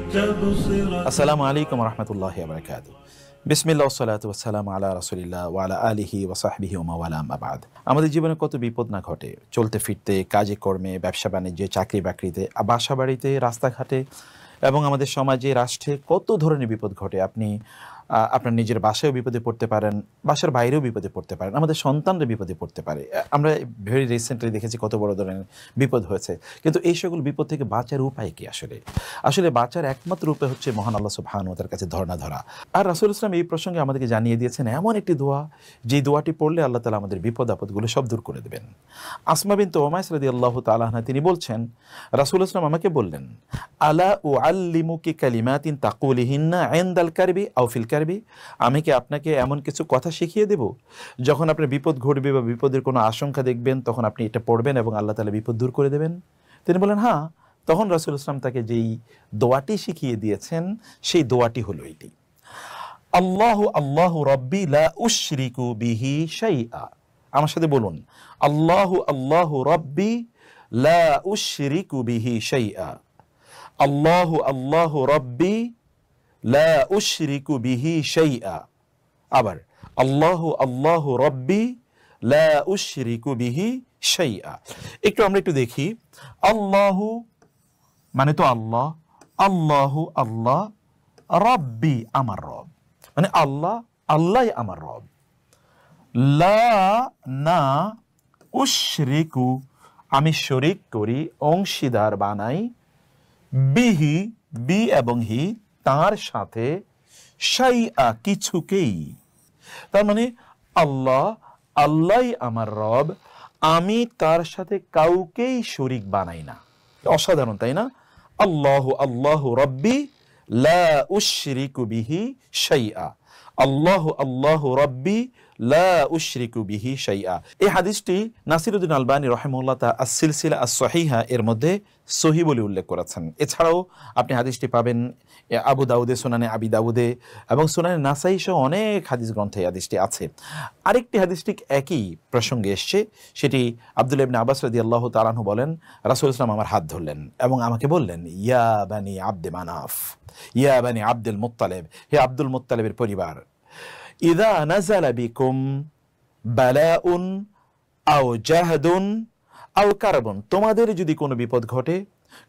আসসালামু আলাইকুম ওয়া রাহমাতুল্লাহি ওয়া বারাকাতুহু। বিসমিল্লাহ ওয়াসসালাতু ওয়াসসালামু আলা রাসূলিল্লাহ ওয়া আলা আলিহি ওয়া সাহবিহি ওয়া মাওয়ালা, আম্মা বাদ। আমাদের জীবনে কত বিপদ না ঘটে, চলতে ফিরতে, কাজে কর্মে, ব্যবসা বাণিজ্যে, চাকরি বাকরিতে, বাসা বাড়িতে, রাস্তাঘাটে এবং আমাদের সমাজে, রাষ্ট্রে কত ধরনের বিপদ ঘটে। আপনি আপনার নিজের বাসায়ও বিপদে পড়তে পারেন, বাসার বাইরেও বিপদে পড়তে পারেন, আমাদের সন্তানরা বিপদে পড়তে পারে। আমরা ভেরি রিসেন্টলি দেখেছি কত বড় ধরনের বিপদ হয়েছে। কিন্তু এই সকল বিপদ থেকে বাঁচার উপায় কি? আসলে বাঁচার একমাত্র উপায় হচ্ছে মহান আল্লাহ সুবহানাহু ওয়া তাআলার কাছে ধরনা ধরা। আর রাসূল ইসলাম এই প্রসঙ্গে আমাদেরকে জানিয়ে দিয়েছেন এমন একটি দোয়া, যে দোয়াটি পড়লে আল্লাহ তাআলা আমাদের বিপদ আপদগুলো সব দূর করে দেবেন। আসমা বিনত উমাইস রাদিয়াল্লাহু তাআলা আনহা তিনি বলছেন, রাসূল ইসলাম আমাকে বললেন, আলা উআল্লিমুকি কালিমাতিন তাকুলিহিন্না ইনদাল কারবি আও ফিল কারবি, আমি কি আপনাকে এমন কিছু কথা শিখিয়ে দেব, যখন আপনার বিপদ ঘটবে বা বিপদের কোনো আশঙ্কা দেখবেন, তখন আপনি এটা পড়বেন এবং আল্লাহ তাআলা বিপদ দূর করে দেবেন? তিনি বলেন হ্যাঁ। তখন রাসূল ইসলাম তাকে যেই দোয়াটি শিখিয়ে দিয়েছেন, সেই দোয়াটি হলো এটি, আল্লাহু আল্লাহু রাব্বি লা উশরিকু বিহি শাইআ। আমার সাথে বলুন, আল্লাহু আল্লাহু রাব্বি লা উশরিকু বিহি শাইআ। আল্লাহু আল্লাহু রাব্বি লা উশরিকু বিহি শাইআ। আবার, আল্লাহু আল্লাহু রাব্বি লা উশরিকু বিহি শাইআ। আমরা একটু দেখি, আল্লাহু মানে তো আল্লাহ, আল্লাহু আল্লাহ, রাব্বি আমার রব, মানে আল্লাহ, আল্লাহই আমার রব। লা না উশরিকু আমি শরীক করি, অংশীদার বানাই, বিহি বি এবং হি তার সাথে, শাইআ কিছুকেই। তার মানে আল্লাহ, আল্লাহই আমার রব, আমি তার সাথে কাউকেই শরীক বানাই না। অসাধারণ, তাই না? আল্লাহু আল্লাহু রাব্বি লা উশরিকু বিহি শাইআ। আল্লাহু আল্লাহু রাব্বি লা উশরিকু বিহি শাইআ। এই হাদিসটি নাসিরউদ্দিন আলবানী রাহিমাহুল্লাহ তাআলা আস-সিলসিলা আস-সহিহা এর মধ্যে সহিহ বলে উল্লেখ করেছেন। এছাড়াও আপনি হাদিসটি পাবেন আবু দাউদে, সুনানে আবি দাউদে এবং সুনানে নাসাই সহ অনেক হাদিস গ্রন্থে হাদিসটি আছে। আরেকটি হাদিস ঠিক একই প্রসঙ্গে এসছে, সেটি আব্দুল্লাহ ইবনে আব্বাস রাদিয়াল্লাহু তাআলা আনহু বলেন, রাসূল ইসলাম আমার হাত ধরলেন এবং আমাকে বললেন, ইয়া বানি আব্দে মানাফ, ইয়া বানি আব্দুল মুত্তালিব, হে আব্দুল মুত্তালিবের পরিবার, ইযা নাযালা বিকুম বালাউন আও জাহদুন আও কারবুন, তোমাদের যদি কোনো বিপদ ঘটে,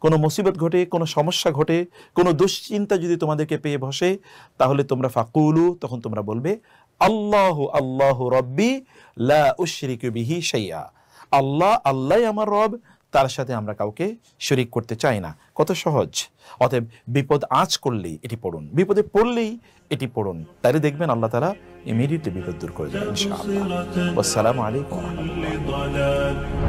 কোনো মুসিবত ঘটে, কোনো সমস্যা ঘটে, কোনো দুশ্চিন্তা যদি তোমাদেরকে পেয়ে বসে, তাহলে তোমরা ফাকুলু, তখন তোমরা বলবে, আল্লাহু আল্লাহু রাব্বি লা উশরিকু বিহি শাইআ। আল্লাহ, আল্লাহই আমার রব, তার সাথে আমরা কাউকে শরীক করতে চাই না। কত সহজ! অতএব বিপদ আঁচ করলেই এটি পড়ুন, বিপদে পড়লেই এটি পড়ুন, তাহলে দেখবেন আল্লাহ তাআলা ইমিডিয়েটলি বিপদ দূর করে দেবেন ইনশাআল্লাহ। আসসালামু আলাইকুম ওয়া রাহমাতুল্লাহ।